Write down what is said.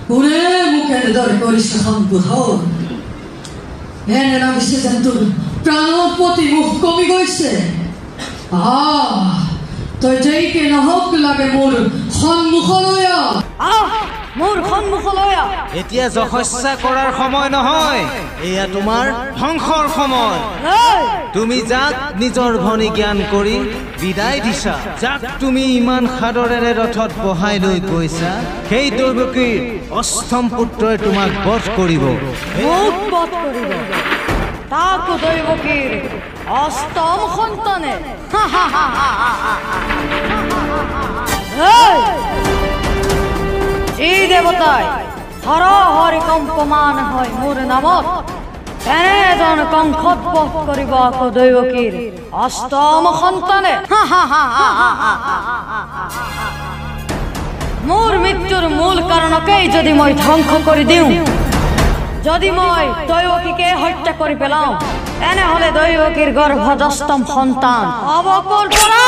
কোনে মুখে ধৰে কৰিস সম্বোধন এনে নামিছে যেন তোৰ প্ৰাণপতি মুখ কমি গৈছে তই যেইকে নহওক লাগে মোৰ সন্মুখলৈ মোৰ সন্মুখলৈ এতিয়া যশস্যা কৰাৰ সময় নহয় এয়া তোমাৰ ধ্বংসৰ সময় তুমি যাক নিজৰ ভনী জ্ঞান কৰি বিদায় দিছা যাক তুমি ইমান সাদৰেৰে ৰথত বহাই লৈ গৈছা সেই দৈৱকীৰ অষ্টম পুত্ৰই তোমাক বধ কৰিব তাক দৈৱকীৰ অষ্টম সন্তানে যি দেৱতাই হৰহৰি কম্পমান হয় মোৰ নামত তেনে এজন কংসত বধ কৰিব আকৌ দৈৱকীৰ অষ্টম সন্তানে মোৰ মৃত্যুৰ মূল কাৰণকেই যদি মই ধ্বংস কৰি দিওঁ যদি মই দৈৱকীকে হত্যা কৰি পেলাওঁ তেনেহ'লে দৈৱকীৰ গৰ্ভত অষ্টম সন্তান হ'ব ক'ৰ পৰা